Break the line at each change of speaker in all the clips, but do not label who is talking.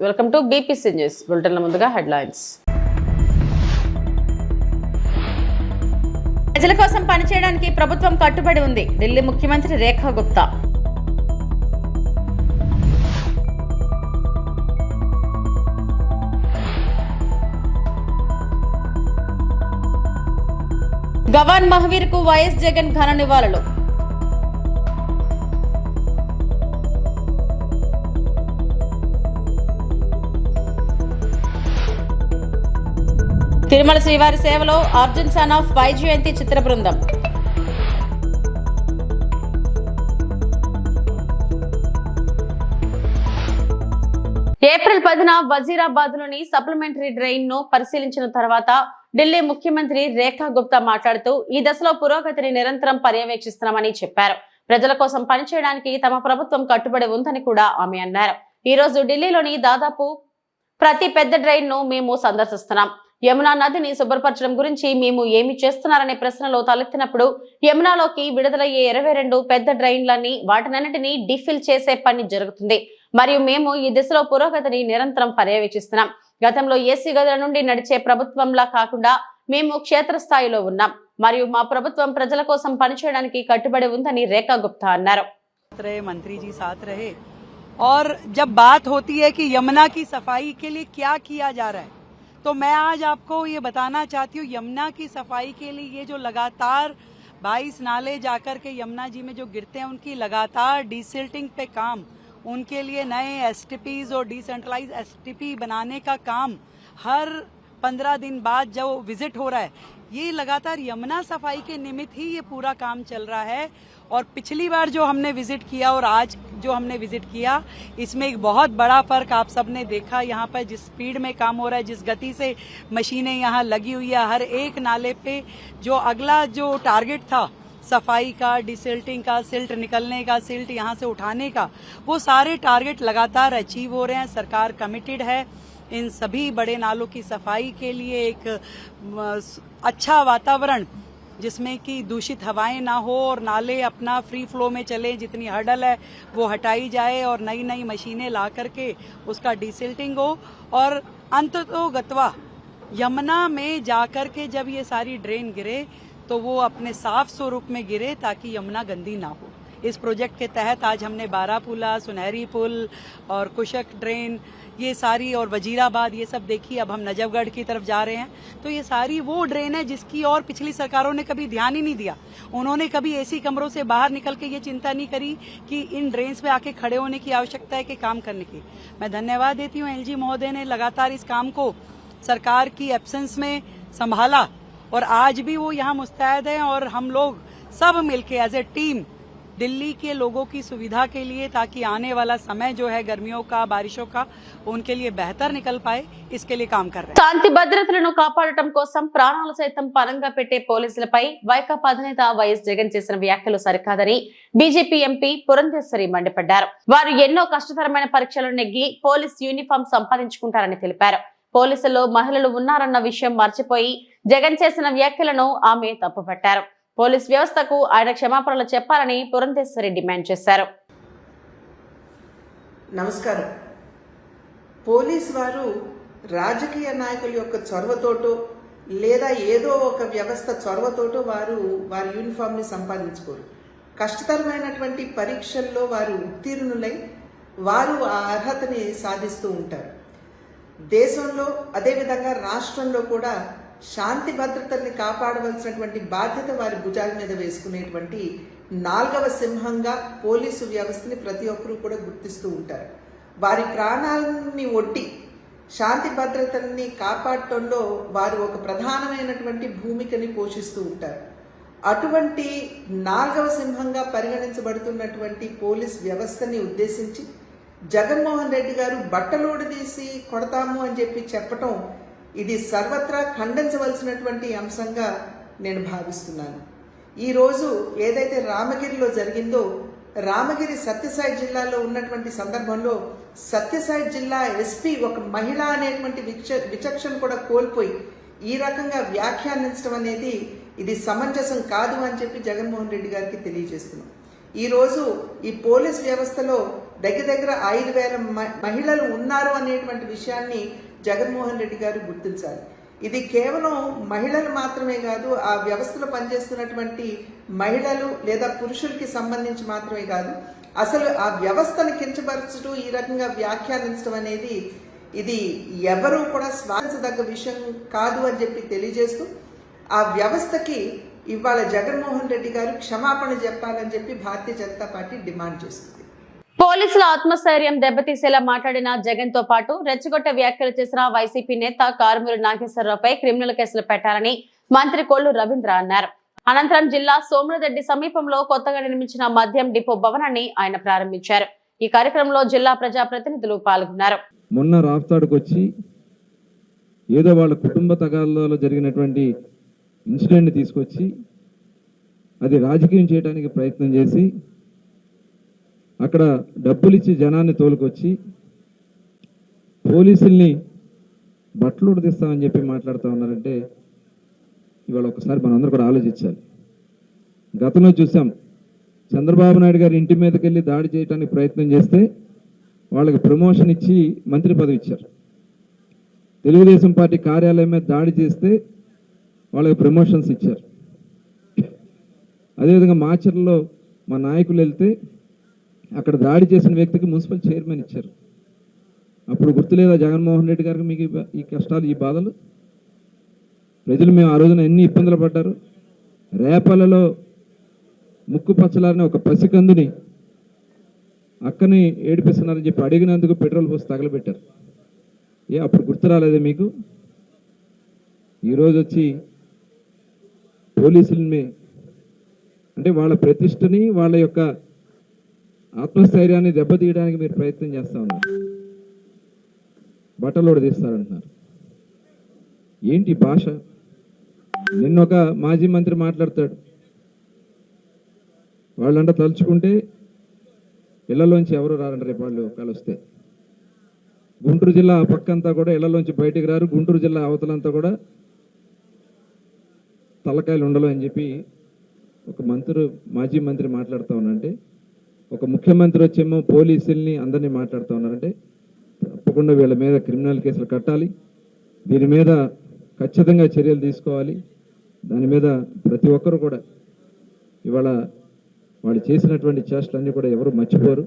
Welcome to BPC news bulletin. ముందుగా headlines.
ప్రజల కోసం పనిచేయడానికి ప్రభుత్వం కట్టుబడి ఉంది. ఢిల్లీ ముఖ్యమంత్రి రేఖా గుప్తా. గవాన్ మహవీర్ కు వైఎస్ జగన్ ఘన నివాళులు. తిరుమల శ్రీవారి సేవలో అర్జున్ సన్ ఆఫ్ వైజయంతి చిత్ర బృందం. ఏప్రిల్ 10న వజీరాబాద్ లోని సప్లిమెంటరీ డ్రైన్ ను పరిశీలించిన తర్వాత ఢిల్లీ ముఖ్యమంత్రి రేఖా గుప్తా మాట్లాడుతూ ఈ దశలో పురోగతిని నిరంతరం పర్యవేక్షిస్తున్నామని చెప్పారు. ప్రజల కోసం పనిచేయడానికి తమ ప్రభుత్వం కట్టుబడి ఉందని కూడా ఆమె అన్నారు. ఈ రోజు ఢిల్లీలోని దాదాపు ప్రతి పెద్ద డ్రైన్ ను మేము సందర్శిస్తున్నాం. యమునా నదిని శుభ్రపరచడం గురించి మేము ఏమి చేస్తున్నారనే ప్రశ్నలో తలెత్తినప్పుడు యమునాలోకి విడుదలయ్యే 22 పెద్ద డ్రైన్లన్నీ వాటినన్నిటినీ డిఫిల్ చేసే పని జరుగుతుంది. మరియు మేము ఈ దిశలో పురోగతిని నిరంతరం పర్యవేక్షిస్తున్నాం. గతంలో ఏసీ గదుల నుండి నడిచే ప్రభుత్వంలా కాకుండా మేము క్షేత్రస్థాయిలో ఉన్నాం మరియు మా ప్రభుత్వం ప్రజల కోసం పనిచేయడానికి కట్టుబడి ఉందని రేఖా గుప్తా అన్నారు.
मंत्री जी साथ रहे और जब बात होती है कि यमुना की सफाई के लिए क्या किया जा रहा है, तो मैं आज आपको ये बताना चाहती हूँ, यमुना की सफाई के लिए ये जो लगातार 22 नाले जाकर के यमुना जी में जो गिरते हैं उनकी लगातार डिसिल्टिंग पे काम, उनके लिए नए एसटीपीज और डिसेंट्रलाइज एसटीपी बनाने का काम हर 15 दिन बाद जो विजिट हो रहा है, ये लगातार यमुना सफाई के निमित्त ही ये पूरा काम चल रहा है. और पिछली बार जो हमने विजिट किया और आज जो हमने विजिट किया, इसमें एक बहुत बड़ा फर्क आप सबने देखा. यहाँ पर जिस स्पीड में काम हो रहा है, जिस गति से मशीनें यहाँ लगी हुई है, हर एक नाले पे जो अगला जो टारगेट था सफाई का, डिसिल्टिंग का, सिल्ट निकलने का, सिल्ट यहाँ से उठाने का, वो सारे टारगेट लगातार अचीव हो रहे हैं. सरकार कमिटेड है इन सभी बड़े नालों की सफाई के लिए. एक अच्छा वातावरण जिसमें कि दूषित हवाएं ना हो और नाले अपना फ्री फ्लो में चले, जितनी हर्डल है वो हटाई जाए और नई नई मशीनें ला करके उसका डिसिल्टिंग हो. और अंततोगत्वा यमुना में जाकर के जब ये सारी ड्रेन गिरे तो वो अपने साफ स्वरूप में गिरे ताकि यमुना गंदी ना हो. इस प्रोजेक्ट के तहत आज हमने बारापुला, सुनहरी पुल और कुशक ड्रेन ये सारी और वजीराबाद ये सब देखी. अब हम नजफगढ़ की तरफ जा रहे हैं तो ये सारी वो ड्रेन है जिसकी और पिछली सरकारों ने कभी ध्यान ही नहीं दिया. उन्होंने कभी एसी कमरों से बाहर निकल के ये चिंता नहीं करी कि इन ड्रेन्स पे आके खड़े होने की आवश्यकता है कि काम करने की. मैं धन्यवाद देती हूँ एलजी महोदय ने लगातार इस काम को सरकार की एब्सेंस में संभाला और आज भी वो यहाँ मुस्तैद है और हम लोग सब मिलके एज ए टीम दिल्ली के लोगों की सुविधा के लिए, ताकि आने वाला समय जो है गर्मियों का, बारिशों का, उनके लिए बेहतर निकल पाए, इसके लिए काम कर रहे हैं.
శాంతి భద్రతలను కాపాడటం కోసం ప్రాణాలు సైతం పరంగా పెట్టే పోలీసులపై వైకాపా అధినేత వైఎస్ జగన్ చేసిన వ్యాఖ్యలు సరికాదని బీజేపీ ఎంపీ పురంధేశ్వరి మండిపడ్డారు. వారు ఎన్నో కష్టతరమైన పరీక్షలు నెగ్గి పోలీస్ యూనిఫామ్ సంపాదించుకుంటారని తెలిపారు. పోలీసుల్లో మహిళలు ఉన్నారన్న విషయం మర్చిపోయి జగన్ చేసిన వ్యాఖ్యలను ఆమె తప్పుపట్టారు. పోలీస్ వ్యవస్థకు ఆయన క్షమాపణలు చెప్పాలని పురంధేశ్వరి డిమాండ్ చేశారు.
నమస్కారం. పోలీసు వారు రాజకీయ నాయకుల యొక్క చొరవతోటో లేదా ఏదో ఒక వ్యవస్థ చొరవతోటో వారి యూనిఫామ్ని సంపాదించుకోరు. కష్టతరమైనటువంటి పరీక్షల్లో వారు ఉత్తీర్ణులై వారు ఆ అర్హతని సాధిస్తూ ఉంటారు. దేశంలో అదేవిధంగా రాష్ట్రంలో కూడా శాంతి భద్రతల్ని కాపాడవలసినటువంటి బాధ్యత వారి భుజాల మీద వేసుకునేటువంటి 4వ సింహంగా పోలీసు వ్యవస్థని ప్రతి ఒక్కరూ కూడా గుర్తిస్తూ ఉంటారు. వారి ప్రాణాలని ఒడ్డి శాంతి భద్రతల్ని కాపాడటంలో వారు ఒక ప్రధానమైనటువంటి భూమికని పోషిస్తూ ఉంటారు. అటువంటి 4వ సింహంగా పరిగణించబడుతున్నటువంటి పోలీస్ వ్యవస్థని ఉద్దేశించి జగన్మోహన్ రెడ్డి గారు బట్టలోడు తీసి కొడతాము అని చెప్పటం ఇది సర్వత్రా ఖండించవలసినటువంటి అంశంగా నేను భావిస్తున్నాను. ఈరోజు ఏదైతే రామగిరిలో జరిగిందో, రామగిరి సత్యసాయి జిల్లాలో ఉన్నటువంటి సందర్భంలో సత్యసాయి జిల్లా ఎస్పీ ఒక మహిళ అనేటువంటి విచక్షణ కూడా కోల్పోయి ఈ రకంగా వ్యాఖ్యానించడం అనేది ఇది సమంజసం కాదు అని చెప్పి జగన్మోహన్ రెడ్డి గారికి తెలియజేస్తున్నాం. ఈరోజు ఈ పోలీస్ వ్యవస్థలో దగ్గర దగ్గర 5,000 మహిళలు ఉన్నారు అనేటువంటి విషయాన్ని జగన్మోహన్ రెడ్డి గారు గుర్తించాలి. ఇది కేవలం మహిళలు మాత్రమే కాదు, ఆ వ్యవస్థలో పనిచేస్తున్నటువంటి మహిళలు లేదా పురుషులకి సంబంధించి మాత్రమే కాదు, అసలు ఆ వ్యవస్థను కించపరచడం, ఈ రకంగా వ్యాఖ్యానించడం అనేది ఇది ఎవరూ కూడా స్వాగతించదగ్గ విషయం కాదు అని చెప్పి తెలియజేస్తూ ఆ వ్యవస్థకి ఇవాళ జగన్మోహన్ రెడ్డి గారు క్షమాపణ చెప్పాలని చెప్పి భారతీయ జనతా పార్టీ డిమాండ్ చేస్తుంది.
పోలీసుల ఆత్మస్థైర్యం దెబ్బతీసేలా మాట్లాడిన జగన్ తో పాటు రెచ్చగొట్ట వ్యాఖ్యలు చేసిన వైసీపీ నేత కారుమూరి నాగేశ్వరరావుపై క్రిమినల్ కేసులు పెట్టాలని మంత్రి కొల్లు రవీంద్ర అన్నారు. అనంతరం జిల్లా సోమరదెడ్డి సమీపంలో కొత్తగా నిర్మించిన మద్యం డిపో భవనాన్ని ఆయన ప్రారంభించారు. ఈ కార్యక్రమంలో జిల్లా ప్రజా ప్రతినిధులు పాల్గొన్నారు.
మొన్న రాఫ్తాడుకు వచ్చి ఏదో వాళ్ళ కుటుంబ తగాదాలో జరిగినటువంటి ఇన్సిడెంట్ తీసుకొచ్చి అది రాజకీయం చేయడానికి ప్రయత్నం చేసి అక్కడ డబ్బులు ఇచ్చి జనాన్ని తోలుకొచ్చి పోలీసుల్ని బట్టలు ఉడదీస్తామని చెప్పి మాట్లాడుతూ ఉన్నారంటే ఇవాళ ఒకసారి మనందరూ కూడా ఆలోచించాలి. గతంలో చూసాం, చంద్రబాబు నాయుడు గారి ఇంటి మీదకి వెళ్ళి దాడి చేయడానికి ప్రయత్నం చేస్తే వాళ్ళకి ప్రమోషన్ ఇచ్చి మంత్రి పదవి ఇచ్చారు. తెలుగుదేశం పార్టీ కార్యాలయం మీద దాడి చేస్తే వాళ్ళకి ప్రమోషన్స్ ఇచ్చారు. అదేవిధంగా మాచర్లలో మా నాయకులు వెళ్తే అక్కడ దాడి చేసిన వ్యక్తికి మున్సిపల్ చైర్మన్ ఇచ్చారు. అప్పుడు గుర్తులేదా జగన్మోహన్ రెడ్డి గారికి మీకు ఈ కష్టాలు, ఈ బాధలు? ప్రజలు మేము ఆ రోజున ఎన్ని ఇబ్బందులు పడ్డారు. రేపలలో ముక్కు పచ్చలారని ఒక పసికందుని అక్కని ఏడిపిస్తున్నారని చెప్పి అడిగినందుకు పెట్రోల్ పోసి తగలబెట్టారు. అప్పుడు గుర్తు రాలేదే మీకు? ఈరోజు వచ్చి పోలీసులని అంటే వాళ్ళ ప్రతిష్టని, వాళ్ళ యొక్క ఆత్మస్థైర్యాన్ని దెబ్బతీయడానికి మీరు ప్రయత్నం చేస్తా ఉన్నారు. బట్టలోడు తీస్తారంటున్నారు. ఏంటి భాష? నిన్నొక మాజీ మంత్రి మాట్లాడతాడు, వాళ్ళంట తలుచుకుంటే ఇళ్లలోంచి ఎవరు రారంట రేపు వాళ్ళు కలిస్తే. గుంటూరు జిల్లా ఆ పక్కంతా కూడా ఇళ్లలోంచి బయటికి రారు, గుంటూరు జిల్లా అవతలంతా కూడా తలకాయలు ఉండలు అని చెప్పి ఒక మాజీ మంత్రి మాట్లాడుతూ ఉన్నారంటే, ఒక ముఖ్యమంత్రి వచ్చేమో పోలీసుల్ని అందరినీ మాట్లాడుతూ ఉన్నారంటే తప్పకుండా వీళ్ళ మీద క్రిమినల్ కేసులు కట్టాలి, దీని మీద ఖచ్చితంగా చర్యలు తీసుకోవాలి. దాని మీద ప్రతి ఒక్కరు కూడా ఇవాళ వాళ్ళు చేసినటువంటి చేష్టలన్నీ కూడా ఎవరు మర్చిపోరు.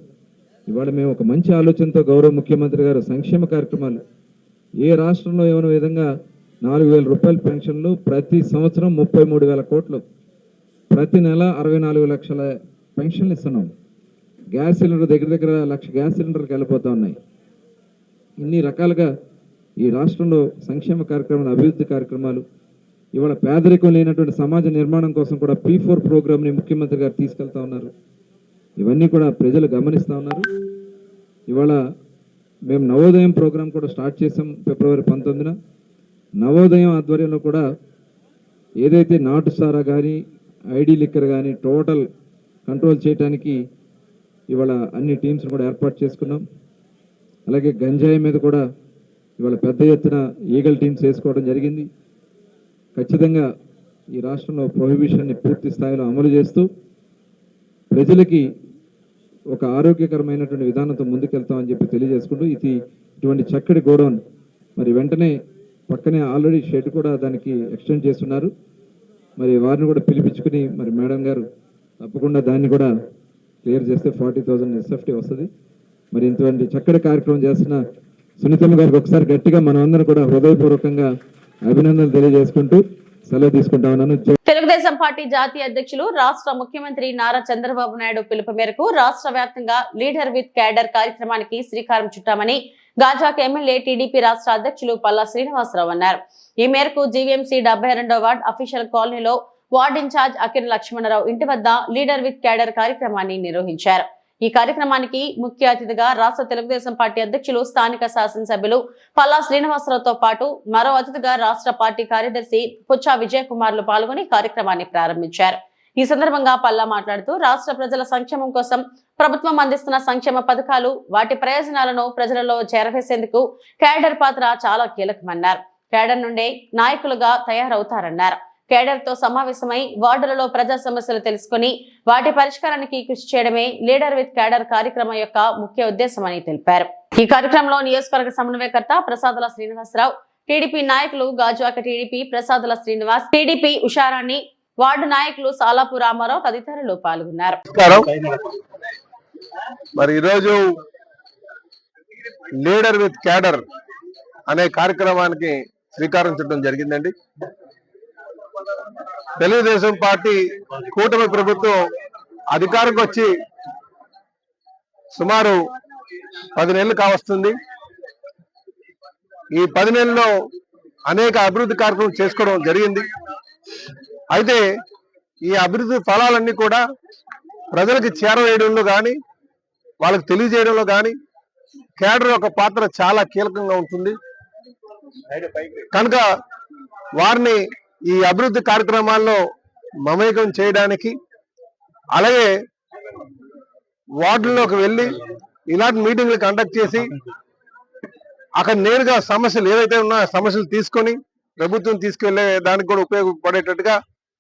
ఇవాళ మేము ఒక మంచి ఆలోచనతో గౌరవ ముఖ్యమంత్రి గారు సంక్షేమ కార్యక్రమాలు ఏ రాష్ట్రంలో ఏమైనా విధంగా 4,000 రూపాయల పెన్షన్లు, ప్రతి సంవత్సరం 33,000 కోట్లు, ప్రతి నెల 64 లక్షల పెన్షన్లు ఇస్తున్నాం. గ్యాస్ సిలిండర్ దగ్గర దగ్గర 1,00,000 గ్యాస్ సిలిండర్కి వెళ్ళిపోతూ ఉన్నాయి. ఇన్ని రకాలుగా ఈ రాష్ట్రంలో సంక్షేమ కార్యక్రమాలు, అభివృద్ధి కార్యక్రమాలు, ఇవాళ పేదరికం లేనటువంటి సమాజ నిర్మాణం కోసం కూడా P4 ప్రోగ్రామ్ని ముఖ్యమంత్రి గారు తీసుకెళ్తా ఉన్నారు. ఇవన్నీ కూడా ప్రజలు గమనిస్తూ ఉన్నారు. ఇవాళ మేము నవోదయం ప్రోగ్రాం కూడా స్టార్ట్ చేసాం ఫిబ్రవరి 19న. నవోదయం ఆధ్వర్యంలో కూడా ఏదైతే నాటు సారా కానీ, ఐడి లిక్కర్ కానీ టోటల్ కంట్రోల్ చేయడానికి ఇవాళ అన్ని టీమ్స్ కూడా ఏర్పాటు చేసుకున్నాం. అలాగే గంజాయి మీద కూడా ఇవాళ పెద్ద ఎత్తున ఈగల్ టీమ్స్ వేసుకోవడం జరిగింది. ఖచ్చితంగా ఈ రాష్ట్రంలో ప్రొహిబిషన్ని పూర్తి స్థాయిలో అమలు చేస్తూ ప్రజలకి ఒక ఆరోగ్యకరమైనటువంటి విధానంతో ముందుకెళ్తామని చెప్పి తెలియజేసుకుంటూ ఇటువంటి చక్కటి గోడౌన్ మరి వెంటనే పక్కనే ఆల్రెడీ షెడ్ కూడా దానికి ఎక్స్టెండ్ చేస్తున్నారు. మరి వారిని కూడా పిలిపించుకుని మరి మేడం గారు తప్పకుండా దాన్ని కూడా క్లియర్ చేస్తే 40,000 SFT వస్తుంది. మరి ఇటువంటి చక్కటి కార్యక్రమం చేస్తున్న సునీతమ్మ గారికి ఒకసారి గట్టిగా మనం అందరం కూడా హృదయపూర్వకంగా అభినందనలు తెలియజేసుకుంటూ సెలవు తీసుకుంటా ఉన్నాను.
తెలుగుదేశం పార్టీ జాతీయ అధ్యక్షులు రాష్ట్ర ముఖ్యమంత్రి నారా చంద్రబాబు నాయుడు పిలుపు మేరకు రాష్ట్ర వ్యాప్తంగా లీడర్ విత్ క్యాడర్ కార్యక్రమానికి శ్రీకారం చుట్టామని గాజాక్ ఎమ్మెల్యే టీడీపీ రాష్ట్ర అధ్యక్షులు పల్లా శ్రీనివాసరావు అన్నారు. ఈ మేరకు జీవీఎంసీ 72వ వార్డ్ అఫీషియల్ కాలనీలో వార్డ్ ఇన్ఛార్జ్ అకిర లక్ష్మణరావు ఇంటి వద్ద లీడర్ విత్ క్యాడర్ కార్యక్రమాన్ని నిర్వహించారు. ఈ కార్యక్రమానికి ముఖ్య అతిథిగా రాష్ట్ర తెలుగుదేశం పార్టీ అధ్యక్షులు, స్థానిక శాసనసభ్యులు పల్లా శ్రీనివాసరావుతో పాటు మరో అతిథిగా రాష్ట్ర పార్టీ కార్యదర్శి పుచ్చా విజయ్ కుమార్లు పాల్గొని కార్యక్రమాన్ని ప్రారంభించారు. ఈ సందర్భంగా పల్లా మాట్లాడుతూ రాష్ట్ర ప్రజల సంక్షేమం కోసం ప్రభుత్వం అందిస్తున్న సంక్షేమ పథకాలు, వాటి ప్రయోజనాలను ప్రజలలో చేరవేసేందుకు క్యాడర్ పాత్ర చాలా కీలకమన్నారు. క్యాడర్ నుండే నాయకులుగా తయారవుతారన్నారు.
కేడర్ తో సమావేశమై వార్డులలో ప్రజా సమస్యలు తెలుసుకుని వాటి పరిష్కారానికి కృషి చేయడమే లీడర్ విత్ కేడర్ కార్యక్రమం యొక్క ముఖ్య ఉద్దేశమని తెలిపారు. ఈ కార్యక్రమంలో నియోజకవర్గ సమన్వయకర్త ప్రసాదుల శ్రీనివాసరావు, టీడీపీ నాయకులు Gajuwaka TDP Prasadula Srinivas, TDP Usharani, ward నాయకులు సాలాపు రామారావు తదితరులు పాల్గొన్నారు.
మరి ఈరోజు లీడర్ విత్ క్యాడర్ అనే కార్యక్రమానికి శ్రీకారం చుట్టడం జరిగిందండి. తెలుగుదేశం పార్టీ కూటమి ప్రభుత్వం అధికారంకి వచ్చి సుమారు 10 నెలలు కావస్తుంది. ఈ 10 నెలల్లో అనేక అభివృద్ధి కార్యక్రమం చేసుకోవడం జరిగింది. అయితే ఈ అభివృద్ధి ఫలాలన్నీ కూడా ప్రజలకు చేరవేయడంలో కానీ వాళ్ళకి తెలియజేయడంలో కానీ కేడర్ యొక్క పాత్ర చాలా కీలకంగా ఉంటుంది. కనుక వారిని ఈ అభివృద్ధి కార్యక్రమాల్లో మమేకం చేయడానికి, అలాగే వార్డుల్లోకి వెళ్ళి ఇలాంటి మీటింగ్లు కండక్ట్ చేసి అక్కడ నేరుగా సమస్యలు ఏవైతే ఉన్నాయో సమస్యలు తీసుకొని ప్రభుత్వం తీసుకెళ్లే దానికి కూడా ఉపయోగపడేటట్టుగా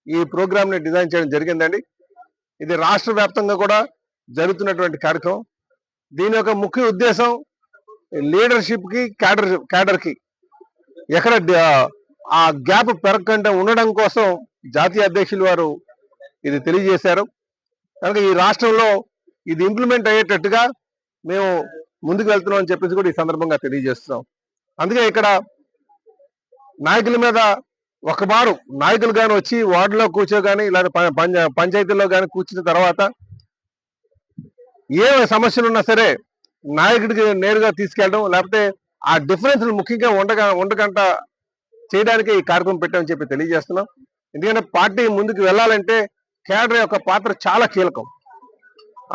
ఈ ప్రోగ్రామ్ ని డిజైన్ చేయడం జరిగిందండి. ఇది రాష్ట్ర వ్యాప్తంగా కూడా జరుగుతున్నటువంటి కార్యక్రమం. దీని యొక్క ముఖ్య ఉద్దేశం లీడర్షిప్ కి క్యాడర్ కి ఎక్కడ ఆ గ్యాప్ పెరగకుండా ఉండడం కోసం జాతీయ అధ్యక్షులు వారు ఇది తెలియజేశారు. కనుక ఈ రాష్ట్రంలో ఇది ఇంప్లిమెంట్ అయ్యేటట్టుగా మేము ముందుకు వెళ్తున్నాం అని చెప్పేసి కూడా ఈ సందర్భంగా తెలియజేస్తున్నాం. అందుకే ఇక్కడ నాయకుల మీద ఒకమారు నాయకులు కానీ వచ్చి వార్డులో కూర్చోగాని లేదా పంచాయతీల్లో కానీ కూర్చున్న తర్వాత ఏ సమస్యలు ఉన్నా సరే నాయకుడికి నేరుగా తీసుకెళ్ళడం, లేకపోతే ఆ డిఫరెన్స్ ముఖ్యంగా ఉండకంట చేయడానికి ఈ కార్యక్రమం పెట్టామని చెప్పి తెలియజేస్తున్నాం. ఎందుకంటే పార్టీ ముందుకు వెళ్ళాలంటే కేడర్ యొక్క పాత్ర చాలా కీలకం.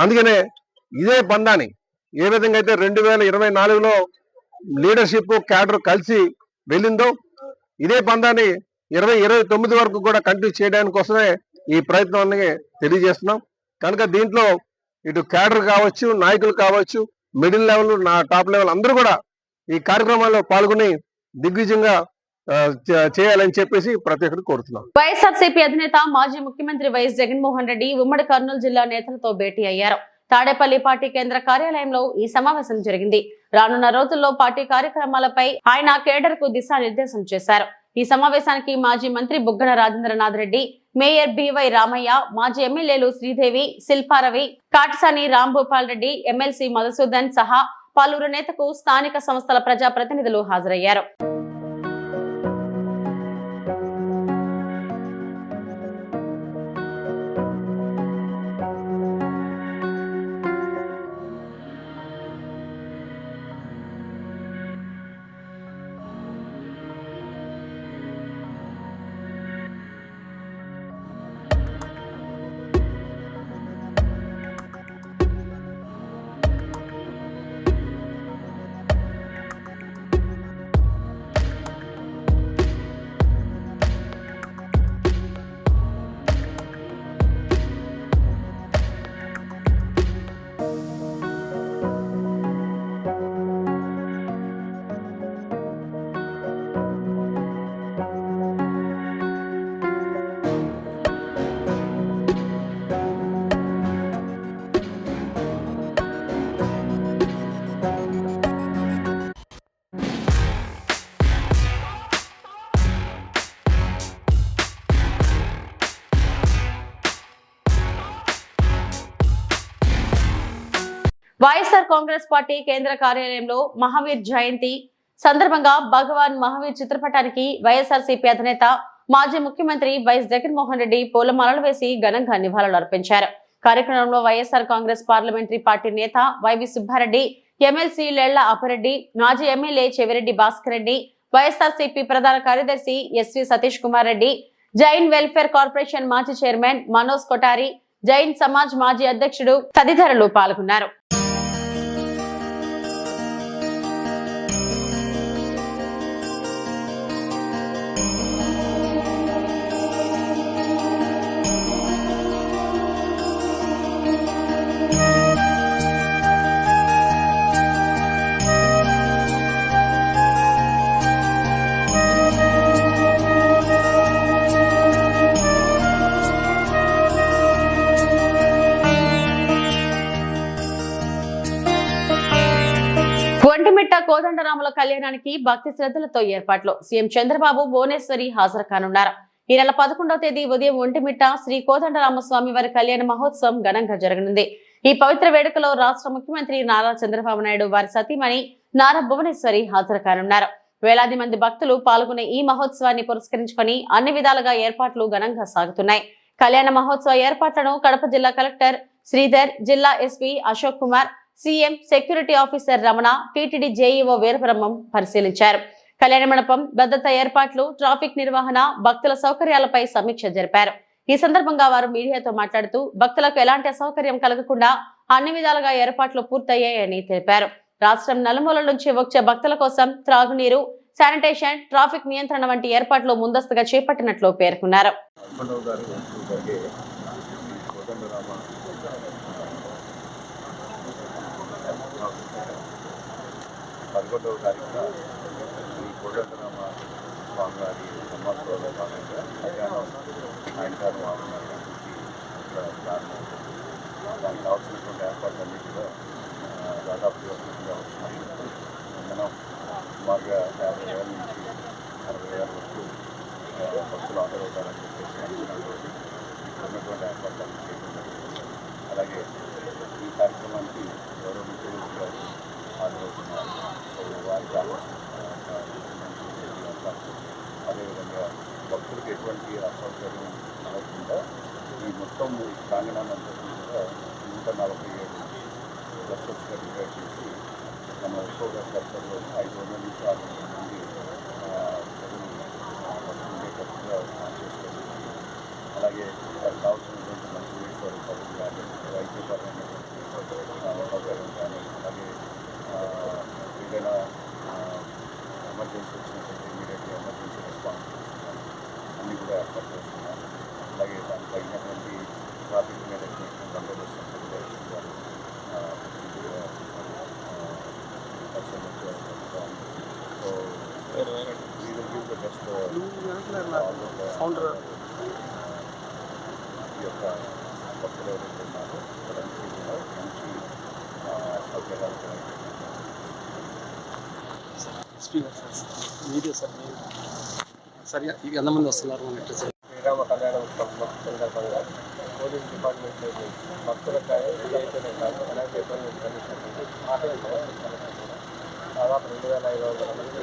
అందుకనే ఇదే బంధాన్ని ఏ విధంగా అయితే 2024లో లీడర్షిప్ క్యాడర్ కలిసి వెళ్ళిందో ఇదే బంధాన్ని 2029 వరకు కూడా కంటిన్యూ చేయడానికి కోసమే ఈ ప్రయత్నాన్ని తెలియజేస్తున్నాం. కనుక దీంట్లో ఇటు క్యాడర్ కావచ్చు, నాయకులు కావచ్చు, మిడిల్ లెవెల్, టాప్ లెవెల్ అందరూ కూడా ఈ కార్యక్రమాల్లో పాల్గొని దిగ్విజయంగా చేయాలని చెప్పేసి ప్రతి ఒక్కరు కోరుతున్నాం.
వైఎస్ఆర్సీపీ అధినేత మాజీ ముఖ్యమంత్రి వైఎస్ జగన్మోహన్ రెడ్డి ఉమ్మడి కర్నూలు జిల్లా నేతలతో భేటీ అయ్యారు. తాడేపల్లి పార్టీ కేంద్ర కార్యాలయంలో ఈ సమావేశం జరిగింది. రానున్న రోజుల్లో పార్టీ కార్యక్రమాలపై ఆయన కేడర్ కు దిశానిర్దేశం చేశారు. ఈ సమావేశానికి మాజీ మంత్రి బుగ్గన రాజేంద్రనాథ్ రెడ్డి, మేయర్ బివై రామయ్య, మాజీ ఎమ్మెల్యేలు శ్రీదేవి, శిల్పారవి, కాటసాని రాంభూపాల్ రెడ్డి, ఎమ్మెల్సీ మధుసూదన్ సహా పలువురు నేతకు స్థానిక సంస్థల ప్రజా ప్రతినిధులు హాజరయ్యారు. వైఎస్ఆర్ కాంగ్రెస్ పార్టీ కేంద్ర కార్యాలయంలో మహావీర్ జయంతి సందర్భంగా భగవాన్ మహావీర్ చిత్రపటానికి వైఎస్ఆర్సీపీ అధినేత మాజీ ముఖ్యమంత్రి వైఎస్ జగన్మోహన్ రెడ్డి పూలమాలలు వేసి ఘనంగా నివాళులు అర్పించారు. కార్యక్రమంలో వైఎస్ఆర్ కాంగ్రెస్ పార్లమెంటరీ పార్టీ నేత వైవి సుబ్బారెడ్డి, ఎమ్మెల్సీ లెళ్ల అప్పారెడ్డి, మాజీ ఎమ్మెల్యే చెవిరెడ్డి భాస్కర్ రెడ్డి, వైఎస్ఆర్సీపీ ప్రధాన కార్యదర్శి ఎస్వి సతీష్ కుమార్ రెడ్డి, జైన్ వెల్ఫేర్ కార్పొరేషన్ మాజీ చైర్మన్ మనోజ్ కొటారి, జైన్ సమాజ్ మాజీ అధ్యక్షుడు తదితరులు పాల్గొన్నారు.
కోదండరాముల కళ్యాణానికి భక్తి శ్రద్ధలతో ఏర్పాట్లు. సీఎం చంద్రబాబు, భువనేశ్వరి హాజరు కానున్నారు. ఈ నెల 11వ తేదీ ఉదయం ఒంటిమిట్ట శ్రీ కోదండరామస్వామి వారి కళ్యాణ మహోత్సవం ఘనంగా జరగనుంది. ఈ పవిత్ర వేడుకలో రాష్ట్ర ముఖ్యమంత్రి నారా చంద్రబాబు నాయుడు, వారి సతీమణి నారా భువనేశ్వరి హాజరు కానున్నారు. వేలాది మంది భక్తులు పాల్గొనే ఈ మహోత్సవాన్ని పురస్కరించుకొని అన్ని విధాలుగా ఏర్పాట్లు ఘనంగా సాగుతున్నాయి. కళ్యాణ మహోత్సవ ఏర్పాట్లను కడప జిల్లా కలెక్టర్ శ్రీధర్, జిల్లా SP Ashok Kumar, CM, security officer Ramana, TTD JEO Veerabrahmam పరిశీలించారు. కళ్యాణ మండపం భద్రతా ఏర్పాట్లు, ట్రాఫిక్ నిర్వహణ, భక్తుల సౌకర్యాలపై సమీక్ష జరిపారు. ఈ సందర్భంగా వారు మీడియాతో మాట్లాడుతూ భక్తులకు ఎలాంటి అసౌకర్యం కలగకుండా అన్ని విధాలుగా ఏర్పాట్లు పూర్తయ్యాయని తెలిపారు. రాష్ట్రం నలుమూలల నుంచి వచ్చే భక్తుల కోసం త్రాగునీరు, శానిటేషన్, ట్రాఫిక్ నియంత్రణ వంటి ఏర్పాట్లు ముందస్తుగా చేపట్టినట్లు పేర్కొన్నారు.
పదకొండవ తారీఖున శ్రీ కోదండరామ స్వామి వారి బ్రహ్మోత్సవంలో భాగంగా మధ్యాహ్నం సాయంకాలం 6:30 గంటలకి ఇక్కడ ప్రారంభమవుతుంది. దానికి కావాల్సినటువంటి ఏర్పాట్లన్నీ కూడా దాదాపుగా పూర్తిగా వస్తున్నాయి. మనం సుమారుగా 50,000 నుంచి 60,000 వరకు భక్తులు హాజరవుతారని చెప్పేసి అంచనాతో ఉన్నటువంటి ఏర్పాట్లన్నీ చేయడం జరిగింది. అలాగే ఈ కార్యక్రమానికి గౌరవ ముఖ్యమంత్రి గారు హాజరవుతున్నారు. వారికి కావాల్సిన అదేవిధంగా భక్తులకు ఎటువంటి అసౌకర్యం కలగకుండా ఈ మొత్తం ప్రాంగణాన్నంతటినీ కూడా 147 క్లస్టర్స్గా డివైడ్ చేసి మనం ఎక్కువగా క్లస్టర్లో 500 నుంచి 600 మంది ప్రజలు ఉండేటట్టుగా చేసుకోవాలి. అలాగే వారికి కావాల్సినటువంటి మంచి నీటి సౌకర్యం కానీ, వైద్యపరమైనటువంటి సౌకర్యం కానీ, అలాగే ఏదైనా ఎమర్జెన్సీ వచ్చినటువంటి ఇమీడియట్గా ఎమర్జెన్సీ రెస్పాన్స్ చేస్తున్నాను, అన్నీ కూడా ఏర్పాటు చేస్తున్నాను. అలాగే దానికి తగినటువంటి ట్రాఫిక్ మేనేజ్మెంట్ బందోబస్తు కూడా so we will give the best ఈ యొక్క భక్తులు ఎవరైతే ఉన్నారో వాళ్ళందరికీ కూడా మంచి సౌకర్యాలు
సరే ఎంతమంది వస్తున్నారు అన్నట్టు సార్?
శ్రీరామ కళ్యాణ ఉత్సవం సందర్భంగా పోలీస్ డిపార్ట్మెంట్ భక్తులకు ఏదైతేనే కాదు ఎలాంటి ఇబ్బందులు కలిగినటువంటి ఆటల సమస్యలు దాదాపు 2,500 మంది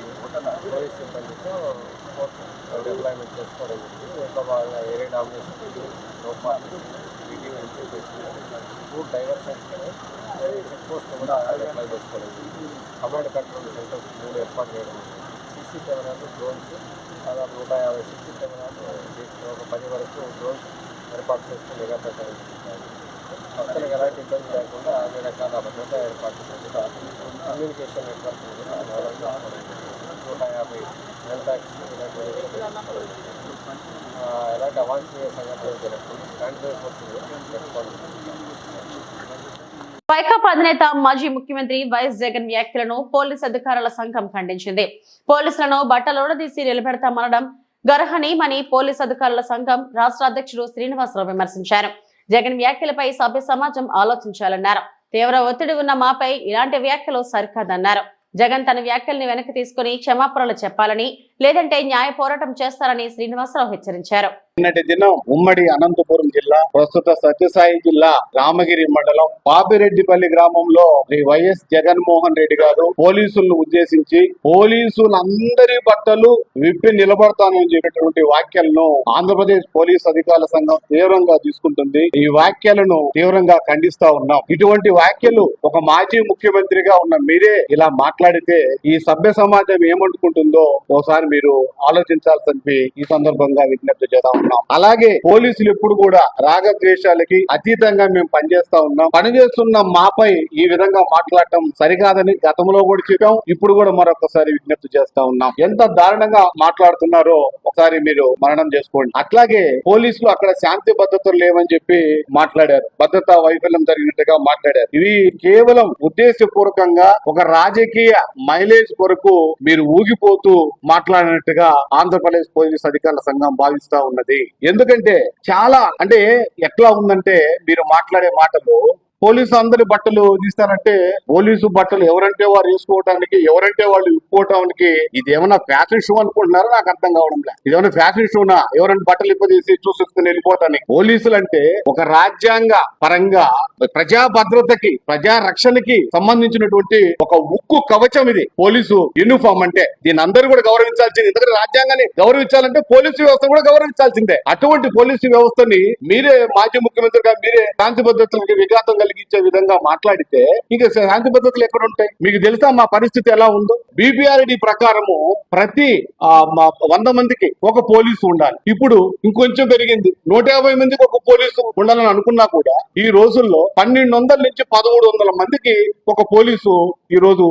పోలీస్ సిబ్బందితో ఎంప్లాయ్మెంట్ చేసుకోవడం జరిగింది. ఎక్కువ భాగంగా area domination, no parties, meeting food diversions check post కూడా అప్లై చేసుకోవడం జరిగింది. కమాండ్ కంట్రోల్ సెంటర్స్ 3 ఏర్పాటు చేయడం జరిగింది. సీసీ కెమెరాలు, డ్రోన్స్ దాదాపు 150 సీసీ కెమెరాలు, ఒక 10 వరకు డ్రోన్స్ ఏర్పాటు చేసుకుని నిఘా పెట్టడం జరుగుతుంది. భక్తులకు ఎలాంటి ఇబ్బంది లేకుండా అన్ని రకాల భద్రతా ఏర్పాట్లు కూడా కమ్యూనికేషన్ నెట్వర్క్ కూడా డెవలప్ చేసుకోవడం జరుగుతుంది. 150 హెల్త్ ట్యాక్స్ ఎలాంటి అవాంఛనీయ సంఘటనలు జరగకుండా శానిటరీ ఫోర్స్ పెట్టుకోవడం జరుగుతుంది.
వైకాపా అధినేత మాజీ ముఖ్యమంత్రి వైఎస్ జగన్ వ్యాఖ్యలను పోలీసు అధికారుల సంఘం ఖండించింది. పోలీసులను బట్టలోడదీసి నిలబెడతామనడం గర్హనీయమని పోలీసు అధికారుల సంఘం రాష్ట్ర అధ్యక్షుడు శ్రీనివాసరావు విమర్శించారు. జగన్ వ్యాఖ్యలపై సభ్య సమాజం ఆలోచించాలన్నారు. తీవ్ర ఒత్తిడి ఉన్న మాపై ఇలాంటి వ్యాఖ్యలు సరికాదన్నారు. జగన్ తన వ్యాఖ్యల్ని వెనక్కి తీసుకుని క్షమాపణలు చెప్పాలని, లేదంటే న్యాయ పోరాటం చేస్తారని శ్రీనివాసరావు హెచ్చరించారు.
నిన్నటి దినం ఉమ్మడి అనంతపురం జిల్లా, ప్రస్తుత సత్యసాయి జిల్లా రామగిరి మండలం పాపిరెడ్డిపల్లి గ్రామంలో శ్రీ వైఎస్ జగన్మోహన్ రెడ్డి గారు పోలీసులను ఉద్దేశించి పోలీసులందరి బట్టలు విప్పి నిలబడతానని చెప్పినటువంటి వ్యాఖ్యలను ఆంధ్రప్రదేశ్ పోలీస్ అధికారుల సంఘం తీవ్రంగా తీసుకుంటుంది. ఈ వ్యాఖ్యలను తీవ్రంగా ఖండిస్తా ఉన్నాం. ఇటువంటి వ్యాఖ్యలు ఒక మాజీ ముఖ్యమంత్రిగా ఉన్న మీరే ఇలా మాట్లాడితే ఈ సభ్య సమాజం ఏమనుకుంటుందో ఒకసారి మీరు ఆలోచించాల్సి ఈ సందర్భంగా విజ్ఞప్తి చేస్తా ఉన్నాం. అలాగే పోలీసులు ఎప్పుడు కూడా రాగద్వేషాలకి అతీతంగా మేము పనిచేస్తా ఉన్నాం. పనిచేస్తున్న మాపై ఈ విధంగా మాట్లాడటం సరికాదని గతంలో కూడా చెప్పాం, ఇప్పుడు కూడా మరొకసారి విజ్ఞప్తి చేస్తా ఉన్నాం. ఎంత దారుణంగా మాట్లాడుతున్నారో ఒకసారి మీరు మననం చేసుకోండి. అట్లాగే పోలీసులు అక్కడ శాంతి భద్రతలు లేవని చెప్పి మాట్లాడారు, భద్రతా వైఫల్యం జరిగినట్టుగా మాట్లాడారు. ఇవి కేవలం ఉద్దేశపూర్వకంగా ఒక రాజకీయ మైలేజ్ కొరకు మీరు ఊగిపోతూ మాట్లాడినట్టుగా ఆంధ్రప్రదేశ్ పోలీస్ అధికారుల సంఘం భావిస్తా ఉన్నది. ఎందుకంటే చాలా ఎట్లా ఉందంటే మీరు మాట్లాడే మాటలు పోలీసు అందరి బట్టలు తీస్తారంటే పోలీసు బట్టలు ఎవరంటే వారు వేసుకోవడానికి, ఎవరంటే వాళ్ళు ఇప్పుకోవడానికి ఇది ఏమన్నా ఫ్యాషన్ షో అనుకుంటున్నారో నాకు అర్థం కావడం లేదు. ఇదేమన్నా ఫ్యాషన్ షోనా ఎవరైనా బట్టలు ఇప్పదీసి చూసుకుని వెళ్ళిపోవటానికి? పోలీసులు అంటే ఒక రాజ్యాంగ పరంగా ప్రజా భద్రతకి, ప్రజా రక్షణకి సంబంధించినటువంటి ఒక ఉక్కు కవచం ఇది పోలీసు యూనిఫామ్ అంటే. దీన్ని అందరూ కూడా గౌరవించాల్సింది. ఎందుకంటే రాజ్యాంగాన్ని గౌరవించాలంటే పోలీసు వ్యవస్థ కూడా గౌరవించాల్సిందే. అటువంటి పోలీసు వ్యవస్థని మీరే మాజీ ముఖ్యమంత్రిగా మీరే శాంతి భద్రతలకు విఘాతం కలిగించే విధంగా మాట్లాడితే ఇంకా శాంతి భద్రతలు ఎక్కడ ఉంటాయి? మీకు తెలుసా మా పరిస్థితి ఎలా ఉందో? BBRD ప్రకారము ప్రతి 100 మందికి ఒక పోలీసు ఉండాలి. ఇప్పుడు ఇంకొంచెం పెరిగింది, 150 మందికి ఒక పోలీసు ఉండాలని అనుకున్నా కూడా ఈ రోజుల్లో 1200 నుంచి 1300 మందికి ఒక పోలీసు ఈ రోజు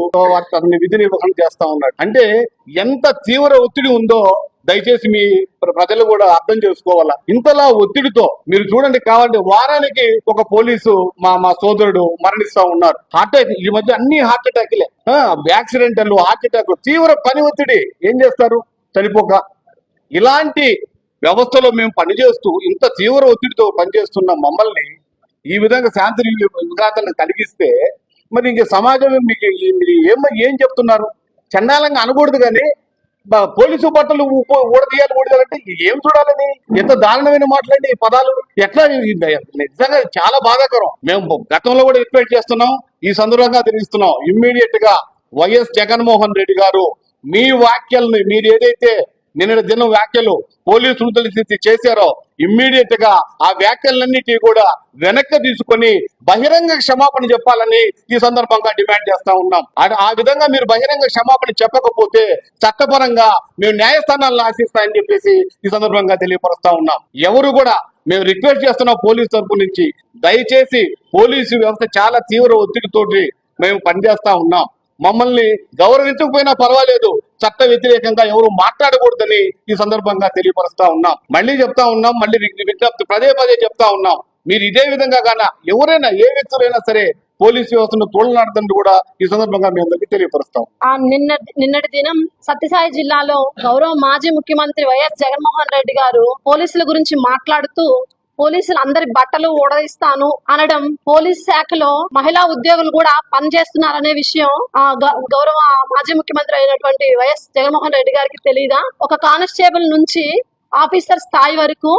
విధి నిర్వహణ చేస్తా ఉన్నాడు. అంటే ఎంత తీవ్ర ఒత్తిడి ఉందో దయచేసి మీ ప్రజలు కూడా అర్థం చేసుకోవాలా. ఇంతలా ఒత్తిడితో మీరు చూడండి, కావాలంటే వారానికి ఒక పోలీసు మా సోదరుడు మరణిస్తా ఉన్నారు. హార్ట్ అటాక్, ఈ మధ్య అన్ని హార్ట్ అటాక్లే, యాక్సిడెంటల్, హార్ట్ అటాక్, తీవ్ర పని ఒత్తిడి. ఏం చేస్తారు? చనిపోక. ఇలాంటి వ్యవస్థలో మేము పనిచేస్తూ ఇంత తీవ్ర ఒత్తిడితో పనిచేస్తున్న మమ్మల్ని ఈ విధంగా శాంతి విఘాతాలను కలిగిస్తే మరి ఇంక సమాజం మీకు ఏం చెప్తున్నారు? చండాలంగా అనకూడదు కానీ పోలీసు బట్టలు ఊడదీయాలంటే ఏం చూడాలని? ఎంత దారుణమైన మాట్లాడి పదాలు ఎట్లా? నిజంగా చాలా బాధాకరం. మేము గతంలో కూడా రిక్వెస్ట్ చేస్తున్నాం, ఈ సందర్భంగా తెలియస్తున్నాం. ఇమ్మీడియట్ గా వైఎస్ జగన్మోహన్ రెడ్డి గారు మీ వ్యాఖ్యల్ని, మీరు ఏదైతే నిన్న దినం వ్యాఖ్యలు పోలీసులు తెలిసి చేశారో ఇమ్మీడియట్ గా ఆ వ్యాఖ్యలన్నిటి కూడా వెనక్కి తీసుకొని బహిరంగ క్షమాపణ చెప్పాలని ఈ సందర్భంగా డిమాండ్ చేస్తా ఉన్నాం. ఆ విధంగా మీరు బహిరంగ క్షమాపణ చెప్పకపోతే చట్టపరంగా మేము న్యాయస్థానాలను ఆశిస్తామని చెప్పేసి ఈ సందర్భంగా తెలియపరుస్తా ఉన్నాం. ఎవరు కూడా మేము రిక్వెస్ట్ చేస్తున్నాం పోలీసు తరపు నుంచి, దయచేసి పోలీసు వ్యవస్థ చాలా తీవ్ర ఒత్తిడితోటి మేము పనిచేస్తా ఉన్నాం. మమ్మల్ని గౌరవించకపోయినా పర్వాలేదు, చట్ట వ్యతిరేకంగా ఎవరు మాట్లాడకూడదని ఈ సందర్భంగా తెలియపరుస్తా ఉన్నాం. మళ్ళీ చెప్తా ఉన్నాం, మళ్ళీ విజ్ఞప్తి పదే చెప్తా ఉన్నాం. మీరు ఇదే విధంగా గానా ఎవరైనా ఏ వ్యక్తులైనా సరే పోలీసు వ్యవస్థను తోలనాడదని కూడా ఈ సందర్భంగా మీ అందరికీ తెలియపరుస్తాం.
నిన్నటి దినం సత్యసాయి జిల్లాలో గౌరవ మాజీ ముఖ్యమంత్రి వైఎస్ జగన్మోహన్ రెడ్డి గారు పోలీసుల గురించి మాట్లాడుతూ పోలీసులు అందరి బట్టలు ఊడదీస్తాను అనడం, పోలీస్ శాఖలో మహిళా ఉద్యోగులు కూడా పనిచేస్తున్నారనే విషయం గౌరవ మాజీ ముఖ్యమంత్రి అయినటువంటి వైఎస్ జగన్మోహన్ రెడ్డి గారికి తెలియదా? ఒక కానిస్టేబుల్ నుంచి ఆఫీసర్ స్థాయి వరకు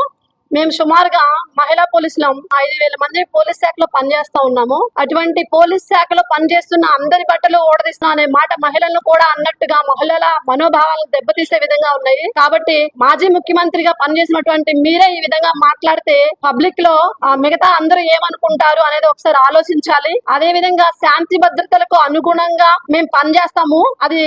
మేము సుమారుగా మహిళా పోలీసులం 5000 మంది పోలీస్ శాఖలో పనిచేస్తా ఉన్నాము. అటువంటి పోలీస్ శాఖలో పనిచేస్తున్న అందరి బట్టలు ఓడదీస్తున్నా అనే మాట మహిళలను కూడా అన్నట్టుగా మహిళల మనోభావాలను దెబ్బతీసే విధంగా ఉన్నాయి. కాబట్టి మాజీ ముఖ్యమంత్రిగా పనిచేసినటువంటి మీరే ఈ విధంగా మాట్లాడితే పబ్లిక్ లో మిగతా అందరూ ఏమనుకుంటారు అనేది ఒకసారి ఆలోచించాలి. అదే విధంగా శాంతి భద్రతలకు అనుగుణంగా మేము పనిచేస్తాము, అది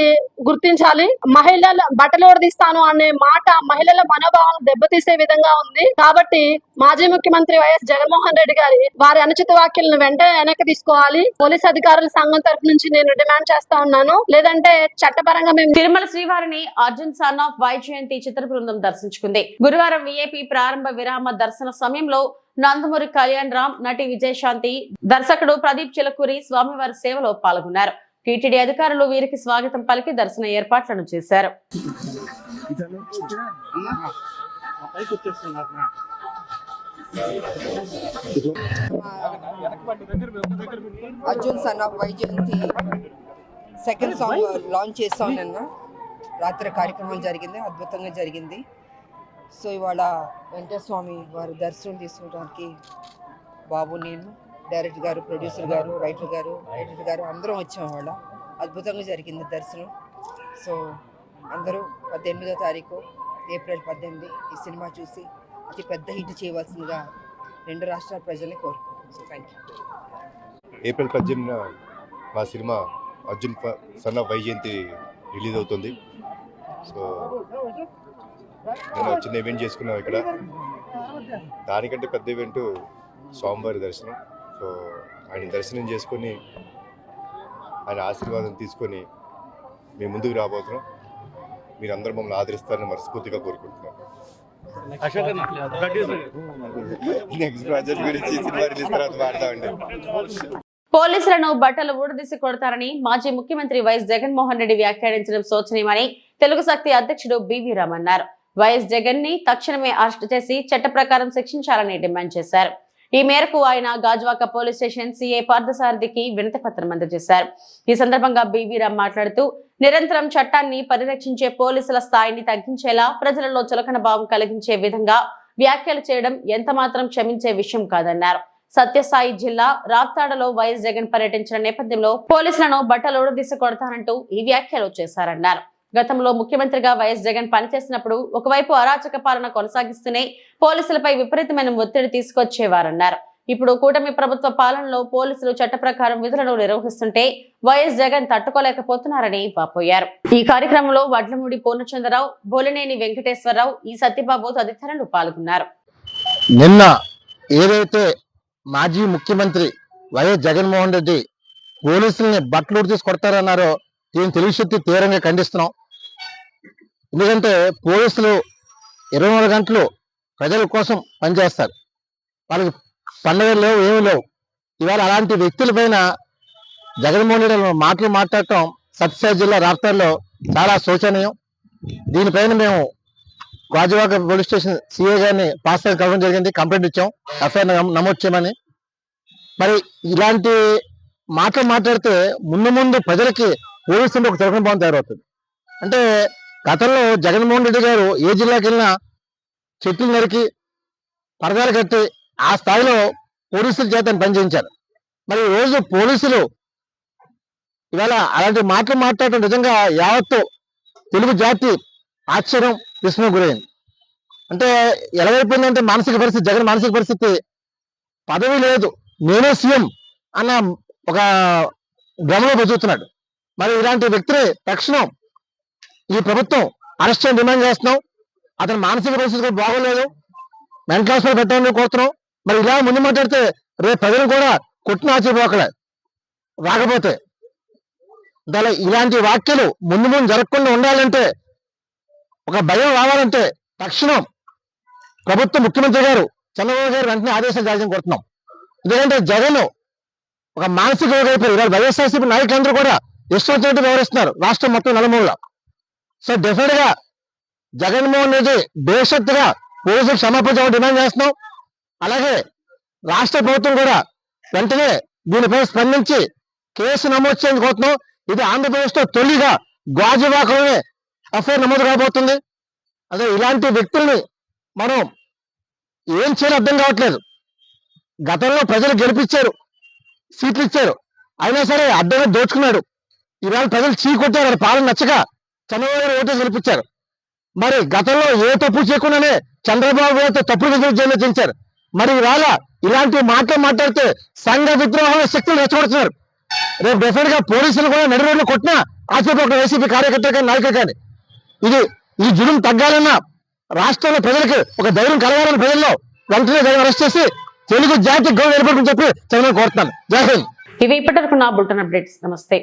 గుర్తించాలి. మహిళల బట్టలు ఓడదీస్తాను అనే మాట మహిళల మనోభావాలను దెబ్బతీసే విధంగా ఉంది. కాబట్టి మాజీ ముఖ్యమంత్రి వైఎస్ జగన్మోహన్ రెడ్డి గారి వారి అనుచిత వ్యాఖ్యలను వెంటనే వెనక్కి తీసుకోవాలి. పోలీస్ అధికారుల సంఘం తరఫు నుంచి నేను డిమాండ్ చేస్తా ఉన్నాను. లేదంటే చట్టపరంగా మేము
తిరుమల శ్రీవారిని అర్జున్ సన్ ఆఫ్ వైజయంతి చిత్ర బృందం దర్శించుకుంది. గురువారం విఐపి ప్రారంభ విరామ దర్శన సమయంలో నందమూరి కళ్యాణ్ రామ్, నటి విజయశాంతి, దర్శకుడు ప్రదీప్ చిలకూరి స్వామివారి సేవలో పాల్గొన్నారు. టీటీడీ అధికారులు వీరికి స్వాగతం పలికి దర్శన ఏర్పాట్లను చేశారు.
Arjun son of Vyjayanthi second song launch చేస్తాం. నిన్న రాత్రి కార్యక్రమం జరిగింది, అద్భుతంగా జరిగింది. సో ఇవాళ వెంకటేశ్వర స్వామి వారి దర్శనం తీసుకోవడానికి బాబు, నేను, డైరెక్టర్ గారు, ప్రొడ్యూసర్ గారు, రైటర్ గారు, ఎడిటర్ గారు అందరం వచ్చాం. ఇవాళ అద్భుతంగా జరిగింది దర్శనం. సో అందరూ 18వ తారీఖు ఏప్రిల్ 18 ఈ సినిమా చూసి అతి పెద్ద హిట్ చేయవలసిందిగా 2 రాష్ట్రాల ప్రజల్ని కోరుకుంటున్నాను. So thank you.
ఏప్రిల్ 18 మా cinema Arjun son of Vyjayanthi release అవుతుంది. సో నేను చిన్న ఈవెంట్ చేసుకున్నాం ఇక్కడ. దానికంటే పెద్ద ఈవెంట్ స్వామివారి దర్శనం. సో ఆయన దర్శనం చేసుకొని ఆయన ఆశీర్వాదం తీసుకొని మేము ముందుకు రాబోతున్నాం. మీరందరూ మమ్మల్ని ఆదరిస్తారని మనస్ఫూర్తిగా కోరుకుంటున్నాం. నెక్స్ట్ ప్రాజెక్ట్ గురించి సినిమా రిలీజ్ తర్వాత మాట్లాడండి.
పోలీసులను బట్టలు ఊడదీసి కొడతారని మాజీ ముఖ్యమంత్రి వైఎస్ జగన్మోహన్ రెడ్డి వ్యాఖ్యానించడం శోచనీయమని తెలుగు శక్తి అధ్యక్షుడు బివి రామ్ అన్నారు. వైఎస్ జగన్ ని తక్షణమే అరెస్టు చేసి చట్ట ప్రకారం శిక్షించాలని డిమాండ్ చేశారు.
ఈ మేరకు ఆయన గాజువాక పోలీస్ స్టేషన్ సిఐ పార్థసారథికి వినతి పత్రం అందజేశారు. ఈ సందర్భంగా బివి రామ్ మాట్లాడుతూ నిరంతరం చట్టాన్ని పరిరక్షించే పోలీసుల స్థాయిని తగ్గించేలా ప్రజలలో చులకన భావం కలిగించే విధంగా వ్యాఖ్యలు చేయడం ఎంత మాత్రం క్షమించే విషయం కాదన్నారు. సత్యసాయి జిల్లా రాప్తాడలో వైఎస్ జగన్ పర్యటించిన నేపథ్యంలో పోలీసులను బట్టలోడదీసి కొడతానంటూ ఈ వ్యాఖ్యలు చేశారన్నారు. గతంలో ముఖ్యమంత్రిగా వైఎస్ జగన్ పనిచేసినప్పుడు ఒకవైపు అరాచక పాలన కొనసాగిస్తూనే పోలీసులపై విపరీతమైన ఒత్తిడి తీసుకొచ్చేవారన్నారు. ఇప్పుడు కూటమి ప్రభుత్వ పాలనలో పోలీసులు చట్ట ప్రకారం విధులను నిర్వహిస్తుంటే వైఎస్ జగన్ తట్టుకోలేకపోతున్నారని వాపోయారు. ఈ కార్యక్రమంలో వడ్లమూడి పూర్ణచంద్రరావు, బోలినేని వెంకటేశ్వరరావు, ఈ సత్యబాబు తదితరులు పాల్గొన్నారు.
నిన్న ఏదైతే మాజీ ముఖ్యమంత్రి వైఎస్ జగన్మోహన్ రెడ్డి పోలీసుల్ని బట్టలు తీసి కొడతారన్నారో దీన్ని తెలుగుశక్తి తీవ్రంగా ఖండిస్తున్నాం. ఎందుకంటే పోలీసులు 24 గంటలు ప్రజల కోసం పనిచేస్తారు. వాళ్ళకి పండుగలు లేవు, ఏమీ లేవు. ఇవాళ అలాంటి వ్యక్తుల పైన జగన్మోహన్ రెడ్డి మాటలు మాట్లాడటం సత్యసాయి జిల్లా రాప్తాడులో చాలా శోచనీయం. దీనిపైన మేము గాజువాక పోలీస్ స్టేషన్ సిఐ గారిని పాస్ కలవడం జరిగింది. కంప్లైంట్ ఇచ్చాం, ఎఫ్ఐఆర్ నమోదు చేయమని. మరి ఇలాంటి మాటలు మాట్లాడితే ముందు ప్రజలకి పోలీసులు ఒక చులకన భావం తయారవుతుంది. అంటే గతంలో జగన్మోహన్ రెడ్డి గారు ఏ జిల్లాకి వెళ్ళినా చెట్లు నరికి పరదాలు కట్టి ఆ స్థాయిలో పోలీసుల చేత పనిచేయించారు. మరి ఈ రోజు పోలీసులు ఇవాళ అలాంటి మాటలు మాట్లాడటం నిజంగా యావత్తు తెలుగు జాతి ఆశ్చర్యం విస్మయం గురైంది. అంటే ఎలాగైపోయిందంటే మానసిక పరిస్థితి, జగన్ మానసిక పరిస్థితి పదవి లేదు నేనే సీఎం అన్న ఒక భ్రమలో బతుకుతున్నాడు. మరి ఇలాంటి వ్యక్తిని తక్షణం ఈ ప్రభుత్వం అరెస్ట్ చేయని డిమాండ్ చేస్తున్నాం. అతని మానసిక పరిస్థితి కూడా బాగోలేదు, మెంటల్ హాస్పిటల్ పెట్టాలని కోరుతున్నాం. మరి ఇలా ముందు మాట్లాడితే రేపు ప్రజలు కూడా కొట్టిన ఆశ్చర్యపోకలే రాకపోతే. ఇలాంటి వ్యాఖ్యలు ముందు జరగకుండా ఉండాలంటే, ఒక భయం రావాలంటే తక్షణం ప్రభుత్వ ముఖ్యమంత్రి గారు చంద్రబాబు గారు వెంటనే ఆదేశాలు జారీ చేయని కోరుతున్నాం. ఎందుకంటే జగన్ ఒక మానసిక అయిపోయి ఇవాళ వైఎస్ఆర్సీపీ నాయకులందరూ కూడా ఇష్టం వ్యవహరిస్తున్నారు రాష్ట్రం మొత్తం నలుమూలలా. సో డెఫినెట్ గా జగన్మోహన్ రెడ్డి భవిష్యత్తుగా పోలీసులు క్షమాపణ డిమాండ్ చేస్తున్నాం. అలాగే రాష్ట్ర ప్రభుత్వం కూడా వెంటనే దీనిపై స్పందించి కేసు నమోదు చేయాలని కోరుతున్నాం. ఇది ఆంధ్రప్రదేశ్ లో తొలిగా గాజువాకలోనే ఎఫ్ఐఆర్ నమోదు కాబోతుంది. అదే ఇలాంటి వ్యక్తుల్ని మనం ఏం చేయాలో అర్థం కావట్లేదు. గతంలో ప్రజలు గెలిపించారు, సీట్లు ఇచ్చారు, అయినా సరే అడ్డంగా దోచుకున్నాడు. ఈవేళ ప్రజలు చీకొట్టారు, పాలన నచ్చక చంద్రబాబు గారు ఓటేసి గెలిపించారు. మరి గతంలో ఏ తప్పు చేయకుండానే చంద్రబాబు గారితో తప్పుడు విధులు జైలు చేయించారు. మరి ఇవాళ ఇలాంటి మాటలు మాట్లాడితే సంఘ విద్రోహం శక్తులు రెచ్చగొడుతున్నారు. రేపు డెఫినెట్ గా పోలీసులు కూడా నడి రోడ్లు కొట్టినా ఆశ్చర్యపోక వైసీపీ కార్యకర్తలు కానీ నాయకులు కానీ ఈ జులుం తగ్గాలన్నా, రాష్ట్రంలో ప్రజలకు ఒక ధైర్యం కలగాలని ప్రజల్లో వెంటనే జగన్ అరెస్ట్ చేసి తెలుగు జాతి గౌరవం ఏర్పడుతుందని చెప్పి చంద్రబాబు కోరుతున్నాను. జై హింద్.
ఇవి ఇప్పటివరకు నా బులెటిన్ అప్డేట్స్. నమస్తే.